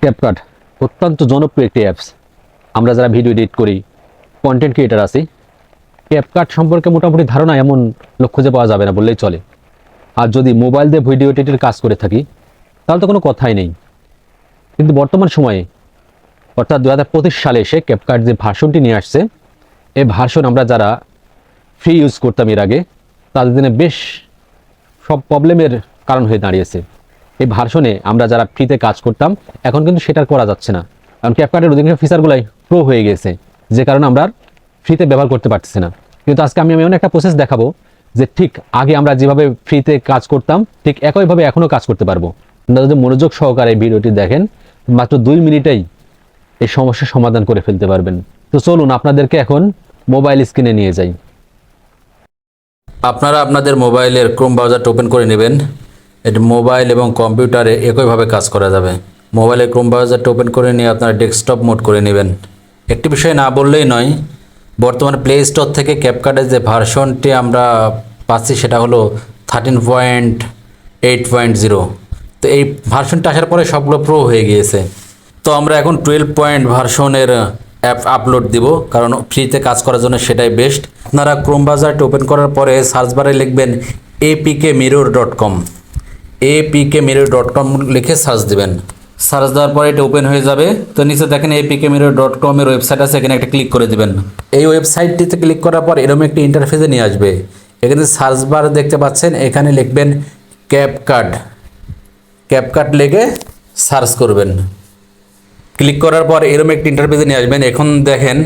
CapCut অত্যন্ত জনপ্রিয় একটি অ্যাপস। আমরা যারা ভিডিও এডিট করি, কন্টেন্ট ক্রিয়েটার আছি, ক্যাপকাট সম্পর্কে মোটামুটি ধারণা এমন লোক খুঁজে পাওয়া যাবে না বললেই চলে। আর যদি মোবাইল দিয়ে ভিডিও এডিটের কাজ করে থাকি তাহলে তো কোনো কথাই নেই। কিন্তু বর্তমান সময়ে অর্থাৎ 2025 সালে এসে ক্যাপকাট যে ভার্সনটি নিয়ে আসছে, এই ভার্সন আমরা যারা ফ্রি ইউজ করতাম এর আগে, তাদের জন্য বেশ সব প্রবলেমের কারণ হয়ে দাঁড়িয়েছে। এই ভার্সনে আমরা যারা ফ্রিতে কাজ করতাম এখন কিন্তু সেটা করা যাচ্ছে না, কারণ ক্যাপকাটের অধিকাংশ ফিচারগুলাই প্রো হয়ে গেছে, যে কারণে আমরা ফ্রিতে ব্যবহার করতে পারতেছি না। কিন্তু আজকে আমি এমন একটা প্রসেস দেখাবো যে ঠিক আগে আমরা যেভাবে ফ্রিতে কাজ করতাম ঠিক একইভাবে এখনও কাজ করতে পারবো। আপনারা যদি মনোযোগ সহকারে এই ভিডিওটি দেখেন, মাত্র 2 মিনিটেই এই সমস্যার সমাধান করে ফেলতে পারবেন। তো চলুন আপনাদেরকে এখন মোবাইল স্ক্রিনে নিয়ে যাই। আপনারা আপনাদের মোবাইলের ক্রোম ব্রাউজারটা ওপেন করে নেবেন। এটি মোবাইল এবং কম্পিউটারে একইভাবে কাজ করা যাবে। মোবাইলের ক্রোম ব্রাউজারটা ওপেন করে নিয়ে আপনারা ডেস্কটপ মোড করে নেবেন। একটি বিষয় না বললেই নয়, বর্তমানে প্লে স্টোর থেকে ক্যাপকাটের যে ভার্সনটি আমরা পাচ্ছি সেটা হলো 13.8.0। তো এই ভার্সনটা আসার পরে সবগুলো প্রো হয়ে গিয়েছে। তো আমরা এখন 12 ভার্সনের অ্যাপ আপলোড দিব, কারণ ফ্রিতে কাজ করার জন্য সেটাই বেস্ট। আপনারা ক্রোম ব্রাউজারটা ওপেন করার পরে সার্চ বারে লিখবেন apkmirror.com, apkmirror.com লিখে সার্চ দিবেন। সার্চ দেওয়ার পরে এটা ওপেন হয়ে যাবে। তো নিচে দেখেন apkmirror.com এর ওয়েবসাইট আছে, এখানে একটা ক্লিক করে দিবেন। এই ওয়েবসাইটটিতে ক্লিক করার পর এরকম একটি ইন্টারফেসে নিয়ে আসবে। এখানে সার্চ বার দেখতে পাচ্ছেন, এখানে লিখবেন ক্যাপকাট, ক্যাপকাট লিখে সার্চ করবেন। ক্লিক করার পর এরকম একটি ইন্টারফেসে নিয়ে আসবেন। এখন দেখেন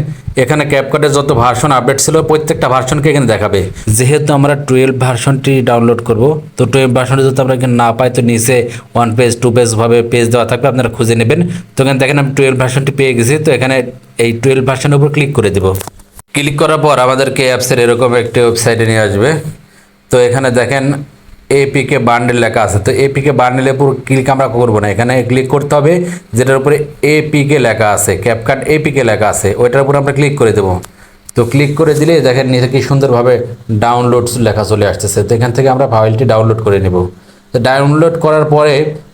এখানে ক্যাপকাটের যত ভার্সন আপডেট ছিল প্রত্যেকটা ভার্সনকে এখানে দেখাবে। যেহেতু আমরা 12 ভার্সনটি ডাউনলোড করব, তো 12 ভার্সনটি যদি আমরা এখানে না পাই তো নিচে 1 পেজ 2 পেজ ভাবে পেজ দেওয়া থাকবে, আপনারা খুঁজে নেবেন। তো এখানে দেখেন আমি 12 ভার্সনটি পেয়ে গেছি। তো এখানে এই 12 ভার্সনের উপর ক্লিক করে দেব। ক্লিক করার পর আমাদেরকে অ্যাপসের এরকম একটি ওয়েবসাইটে নিয়ে আসবে। তো এখানে দেখেন এপিকে বান্ডেল লেখা আছে। তো এপিকে বান্ডেলের উপর ক্লিক আমরা করবো না, এখানে ক্লিক করতে হবে যেটার উপরে এপিকে লেখা আছে, ক্যাপকাট এপিকে লেখা আছে, ওইটার উপর আমরা ক্লিক করে দেবো। তো ক্লিক করে দিলে দেখেন নিচে কি সুন্দরভাবে ডাউনলোড লেখা চলে আসতেছে। তো এখান থেকে আমরা ফাইলটি ডাউনলোড করে নেব। তো ডাউনলোড করার পরে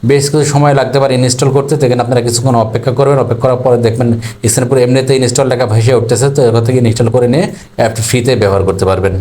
বেশ কিছু সময় লাগতে পারে ইনস্টল করতে। তো এখানে আপনারা কিছুক্ষণ অপেক্ষা করবেন। অপেক্ষা করার পরে দেখবেন স্ক্রিনের উপরে এমনিতে ইনস্টল লেখা ভেসে উঠতেছে। তো এখান থেকে ইনস্টল করে নিয়ে অ্যাপটি ফ্রিতে ব্যবহার করতে পারবেন।